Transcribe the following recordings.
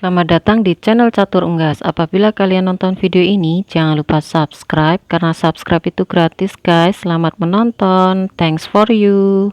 Selamat datang di channel Catur Unggas. Apabila kalian nonton video ini, jangan lupa subscribe karena subscribe itu gratis, guys. Selamat menonton. Thanks for you.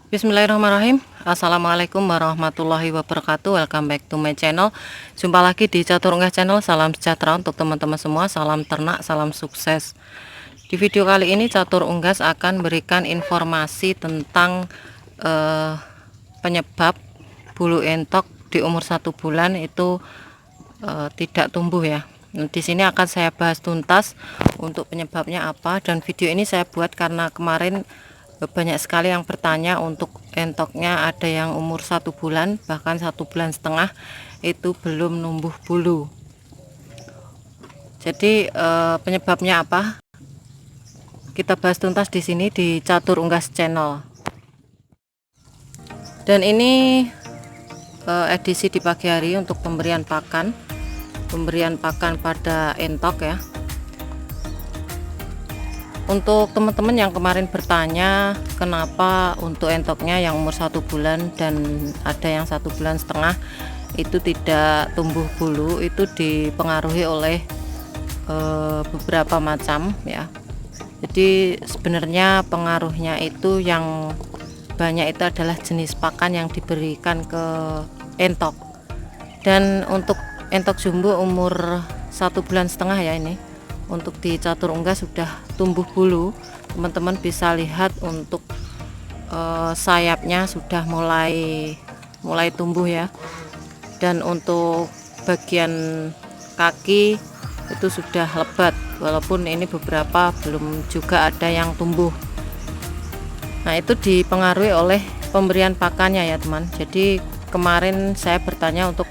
Bismillahirrahmanirrahim. Assalamualaikum warahmatullahi wabarakatuh. Welcome back to my channel. Jumpa lagi di Catur Unggas channel. Salam sejahtera untuk teman-teman semua. Salam ternak, salam sukses. Di video kali ini Catur Unggas akan berikan informasi tentang penyebab bulu entok di umur 1 bulan itu tidak tumbuh ya. Di sini akan saya bahas tuntas untuk penyebabnya apa, dan video ini saya buat karena kemarin banyak sekali yang bertanya untuk entoknya, ada yang umur 1 bulan bahkan 1,5 bulan itu belum numbuh bulu. Jadi penyebabnya apa kita bahas tuntas di sini di Catur Unggas channel. Dan ini edisi di pagi hari untuk pemberian pakan pada entok ya. Untuk teman-teman yang kemarin bertanya kenapa untuk entoknya yang umur 1 bulan dan ada yang 1,5 bulan itu tidak tumbuh bulu, itu dipengaruhi oleh beberapa macam ya. Jadi sebenarnya pengaruhnya itu yang banyak itu adalah jenis pakan yang diberikan ke entok. Dan untuk entok jumbo umur 1,5 bulan ya, ini untuk di Catur Unggas sudah tumbuh bulu. Teman-teman bisa lihat untuk sayapnya sudah mulai tumbuh ya, dan untuk bagian kaki itu sudah lebat, walaupun ini beberapa belum juga ada yang tumbuh. Nah, itu dipengaruhi oleh pemberian pakannya ya teman. Jadi kemarin saya bertanya untuk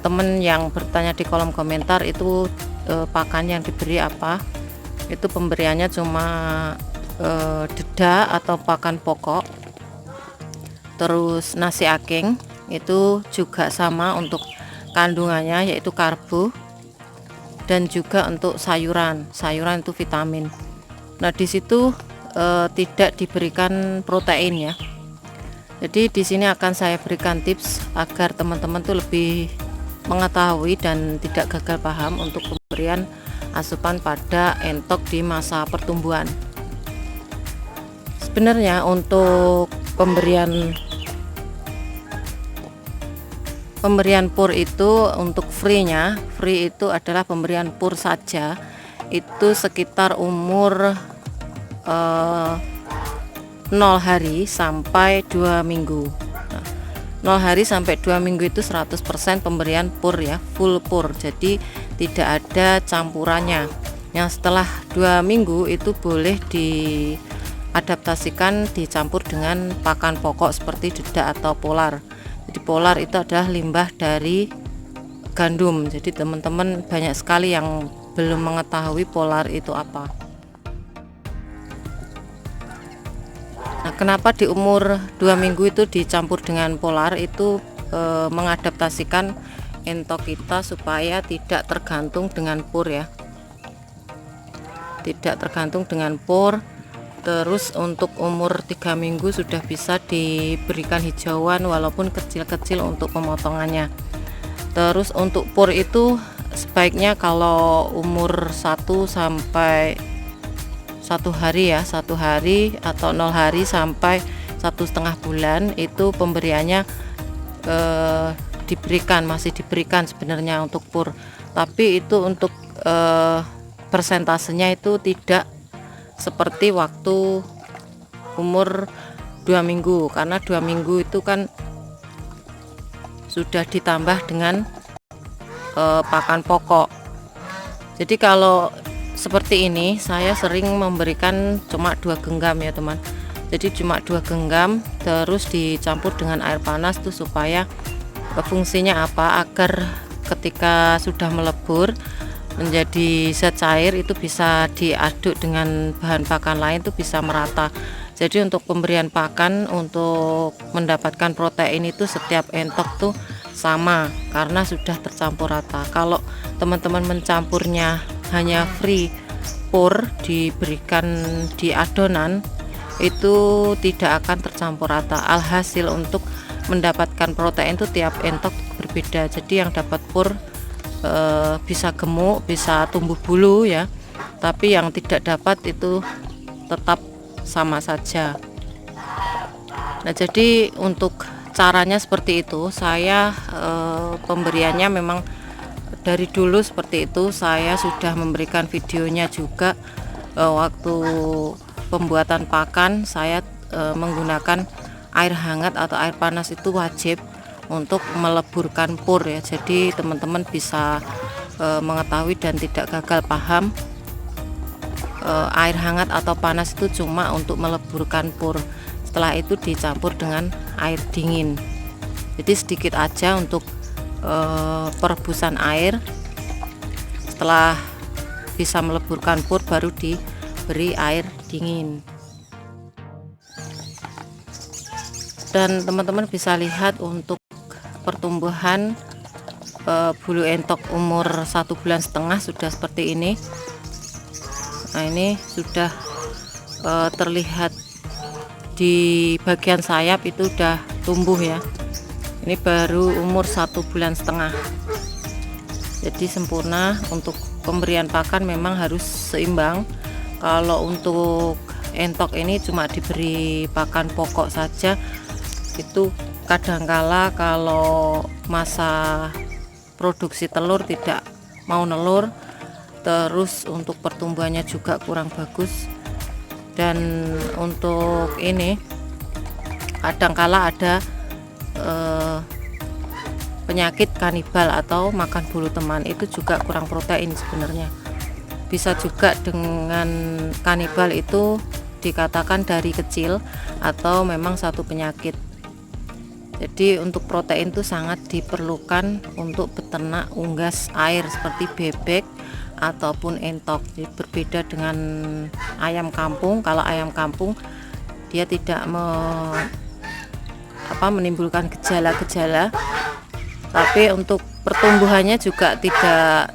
teman yang bertanya di kolom komentar itu pakan yang diberi apa. Itu pemberiannya cuma deda atau pakan pokok, terus nasi aking, itu juga sama untuk kandungannya yaitu karbo, dan juga untuk sayuran itu vitamin. Nah, di situ tidak diberikan protein ya. Jadi di sini akan saya berikan tips agar teman-teman tuh lebih mengetahui dan tidak gagal paham untuk pemberian asupan pada entok di masa pertumbuhan. Sebenarnya untuk pemberian pur itu untuk free itu adalah pemberian pur saja, itu sekitar umur 0 hari sampai 2 minggu. 0 hari sampai 2 minggu itu 100% pemberian pur ya, full pur, jadi tidak ada campurannya. Yang setelah 2 minggu itu boleh diadaptasikan dicampur dengan pakan pokok seperti dedak atau polar. Jadi polar itu adalah limbah dari gandum. Jadi teman-teman banyak sekali yang belum mengetahui polar itu apa. Nah, kenapa di umur 2 minggu itu dicampur dengan polar, itu mengadaptasikan entok kita supaya tidak tergantung dengan pur ya, tidak tergantung dengan pur. Terus untuk umur 3 minggu sudah bisa diberikan hijauan walaupun kecil-kecil untuk pemotongannya. Terus untuk pur itu sebaiknya kalau umur 1 sampai 1 hari ya, 1 hari atau 0 hari sampai 1,5 bulan itu pemberiannya masih diberikan sebenarnya untuk pur, tapi itu untuk persentasenya itu tidak seperti waktu umur 2 minggu, karena 2 minggu itu kan sudah ditambah dengan pakan pokok. Jadi kalau seperti ini saya sering memberikan cuma 2 genggam ya teman. Jadi cuma 2 genggam terus dicampur dengan air panas tuh, supaya fungsinya apa, agar ketika sudah melebur menjadi zat cair itu bisa diaduk dengan bahan pakan lain tuh bisa merata. Jadi untuk pemberian pakan untuk mendapatkan protein itu setiap entok tuh sama karena sudah tercampur rata. Kalau teman-teman mencampurnya hanya free pur diberikan di adonan, itu tidak akan tercampur rata. Alhasil untuk mendapatkan protein itu tiap entok berbeda. Jadi yang dapat pur bisa gemuk, bisa tumbuh bulu ya, tapi yang tidak dapat itu tetap sama saja. Nah, jadi untuk caranya seperti itu. Saya pemberiannya memang dari dulu seperti itu. Saya sudah memberikan videonya juga. Waktu pembuatan pakan saya menggunakan air hangat atau air panas itu wajib untuk meleburkan pur ya. Jadi teman-teman bisa mengetahui dan tidak gagal paham. Air hangat atau panas itu cuma untuk meleburkan pur. Setelah itu dicampur dengan air dingin. Jadi sedikit aja untuk perebusan air. Setelah bisa meleburkan pur baru diberi air dingin. Dan teman-teman bisa lihat untuk pertumbuhan bulu entok umur 1,5 bulan sudah seperti ini. Nah, ini sudah terlihat di bagian sayap itu udah tumbuh ya. Ini baru umur 1,5 bulan. Jadi sempurna. Untuk pemberian pakan memang harus seimbang. Kalau untuk entok ini cuma diberi pakan pokok saja, itu kadangkala kalau masa produksi telur tidak mau nelur, terus untuk pertumbuhannya juga kurang bagus. Dan untuk ini kadangkala ada penyakit kanibal atau makan bulu teman, itu juga kurang protein sebenarnya. Bisa juga dengan kanibal itu dikatakan dari kecil atau memang satu penyakit. Jadi untuk protein itu sangat diperlukan untuk beternak unggas air seperti bebek ataupun entok. Jadi berbeda dengan ayam kampung. Kalau ayam kampung dia tidak menimbulkan gejala-gejala, tapi untuk pertumbuhannya juga tidak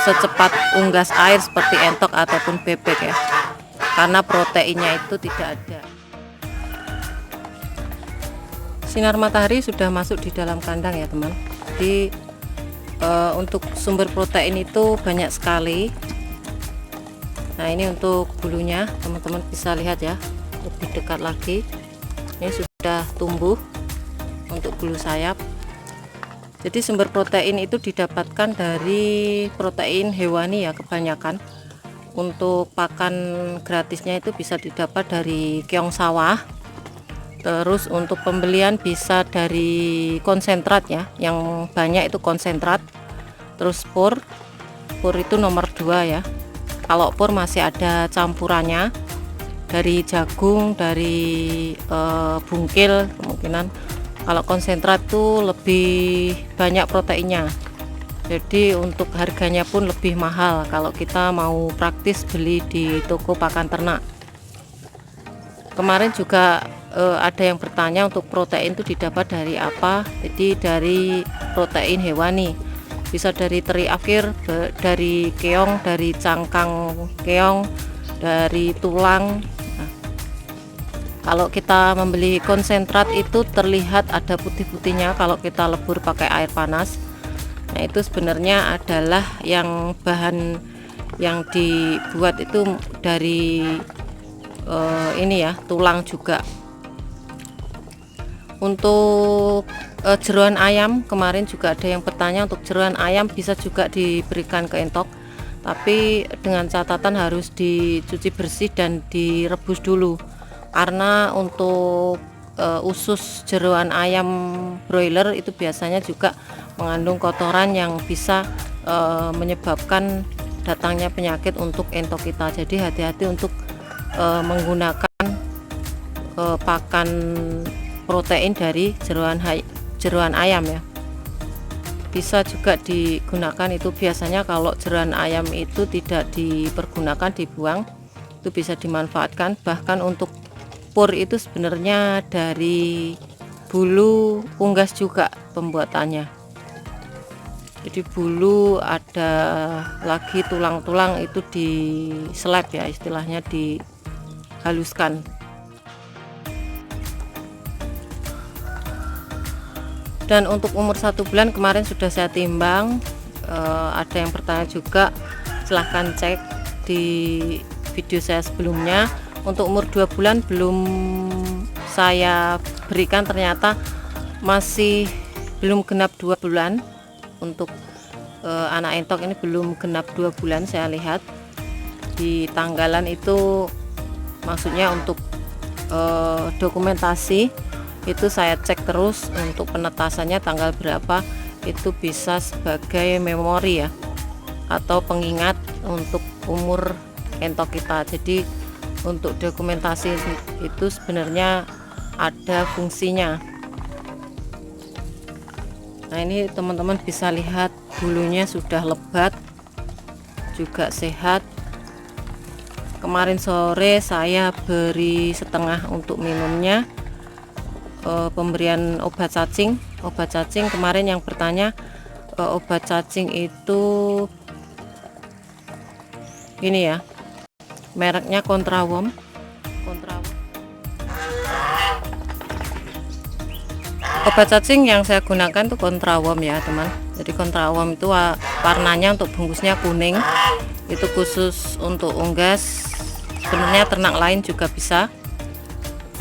secepat unggas air seperti entok ataupun bebek ya, karena proteinnya itu tidak ada. Sinar matahari sudah masuk di dalam kandang ya teman. Jadi untuk sumber protein itu banyak sekali. Nah, ini untuk bulunya, teman-teman bisa lihat ya, lebih dekat lagi. Ini sudah tumbuh untuk bulu sayap. Jadi sumber protein itu didapatkan dari protein hewani ya kebanyakan. Untuk pakan gratisnya itu bisa didapat dari keong sawah. Terus untuk pembelian bisa dari konsentrat ya, yang banyak itu konsentrat. Terus pur itu nomor 2 ya. Kalau pur masih ada campurannya dari jagung, dari bungkil kemungkinan. Kalau konsentrat tuh lebih banyak proteinnya. Jadi untuk harganya pun lebih mahal kalau kita mau praktis beli di toko pakan ternak. Kemarin juga ada yang bertanya untuk protein itu didapat dari apa. Jadi dari protein hewani, bisa dari teri afir, dari keong, dari cangkang keong, dari tulang. Nah, kalau kita membeli konsentrat itu terlihat ada putih-putihnya kalau kita lebur pakai air panas. Nah, itu sebenarnya adalah yang bahan yang dibuat itu dari ini ya, tulang juga. Untuk jeroan ayam, kemarin juga ada yang bertanya untuk jeroan ayam bisa juga diberikan ke entok, tapi dengan catatan harus dicuci bersih dan direbus dulu, karena untuk usus jeroan ayam broiler itu biasanya juga mengandung kotoran yang bisa menyebabkan datangnya penyakit untuk entok kita. Jadi hati-hati untuk menggunakan pakan protein dari jeroan ayam ya. Bisa juga digunakan, itu biasanya kalau jeroan ayam itu tidak dipergunakan, dibuang, itu bisa dimanfaatkan. Bahkan untuk pur itu sebenarnya dari bulu unggas juga pembuatannya. Jadi bulu ada lagi tulang-tulang itu di seleb ya, istilahnya dihaluskan. Dan untuk umur 1 bulan kemarin sudah saya timbang. Ada yang bertanya juga, silahkan cek di video saya sebelumnya. Untuk umur 2 bulan belum saya berikan, ternyata masih belum genap 2 bulan. Untuk anak entok ini belum genap 2 bulan. Saya lihat di tanggalan itu, maksudnya untuk dokumentasi itu saya cek terus untuk penetasannya tanggal berapa, itu bisa sebagai memori ya, atau pengingat untuk umur entok kita. Jadi untuk dokumentasi itu sebenarnya ada fungsinya. Nah, ini teman-teman bisa lihat bulunya sudah lebat, juga sehat. Kemarin sore saya beri setengah untuk minumnya. Pemberian obat cacing. Obat cacing kemarin yang bertanya, obat cacing itu ini ya, mereknya Contraworm. Obat cacing yang saya gunakan tuh Contraworm ya teman. Jadi Contraworm itu warnanya untuk bungkusnya kuning, itu khusus untuk unggas. Sebenarnya ternak lain juga bisa.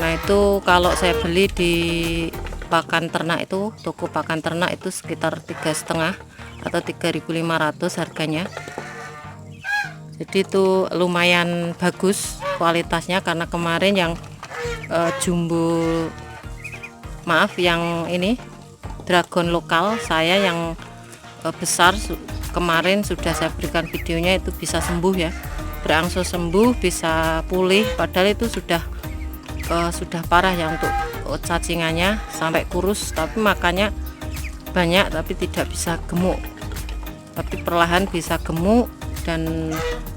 Nah, itu kalau saya beli di pakan ternak itu, toko pakan ternak itu sekitar 3,5 atau 3.500 harganya. Jadi itu lumayan bagus kualitasnya, karena kemarin yang jumbo, maaf yang ini dragon lokal saya yang besar, kemarin sudah saya berikan videonya, itu bisa sembuh ya, berangsur sembuh, bisa pulih. Padahal itu sudah parah ya untuk cacingannya, sampai kurus, tapi makannya banyak tapi tidak bisa gemuk. Tapi perlahan bisa gemuk dan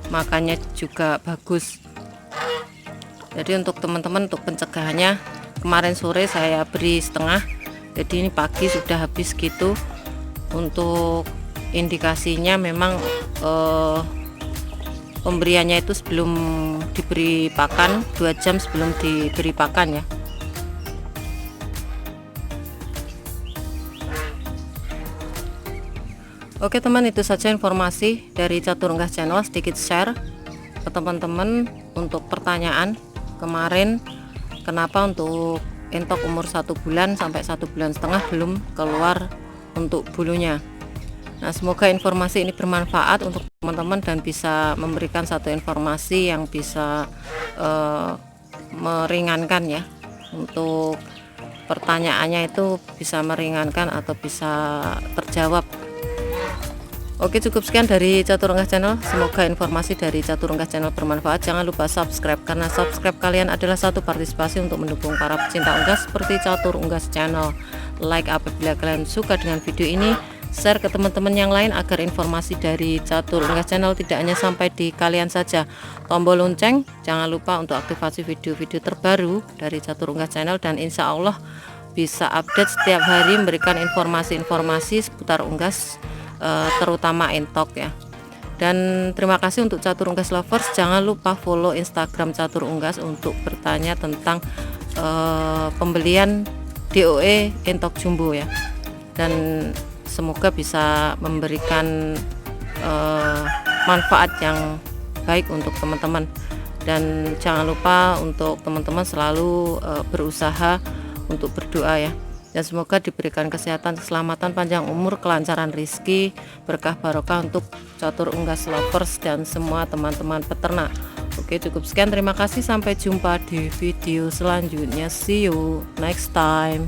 makannya juga bagus. Jadi untuk teman-teman, untuk pencegahannya, kemarin sore saya beri setengah, jadi ini pagi sudah habis gitu. Untuk indikasinya memang pemberiannya itu sebelum diberi pakan, 2 jam sebelum diberi pakan ya. Oke teman, itu saja informasi dari Catur Unggas Channel, sedikit share ke teman-teman untuk pertanyaan kemarin, kenapa untuk entok umur 1 bulan sampai 1,5 bulan belum keluar untuk bulunya. Nah, semoga informasi ini bermanfaat untuk teman-teman dan bisa memberikan satu informasi yang bisa meringankan ya, untuk pertanyaannya itu bisa meringankan atau bisa terjawab. Oke, cukup sekian dari Catur Unggas Channel. Semoga informasi dari Catur Unggas Channel bermanfaat. Jangan lupa subscribe, karena subscribe kalian adalah satu partisipasi untuk mendukung para pecinta unggas seperti Catur Unggas Channel. Like apabila kalian suka dengan video ini, share ke teman-teman yang lain agar informasi dari Catur Unggas Channel tidak hanya sampai di kalian saja. Tombol lonceng jangan lupa untuk aktifasi video-video terbaru dari Catur Unggas Channel, dan insya Allah bisa update setiap hari, memberikan informasi-informasi seputar unggas, terutama entok ya. Dan terima kasih untuk Catur Unggas lovers. Jangan lupa follow Instagram Catur Unggas untuk bertanya tentang pembelian DOE entok jumbo ya. Dan semoga bisa memberikan manfaat yang baik untuk teman-teman. Dan jangan lupa untuk teman-teman selalu berusaha untuk berdoa ya. Dan semoga diberikan kesehatan, keselamatan, panjang umur, kelancaran rizki, berkah barokah untuk Catur Unggas lovers dan semua teman-teman peternak. Oke, cukup sekian, terima kasih, sampai jumpa di video selanjutnya. See you next time.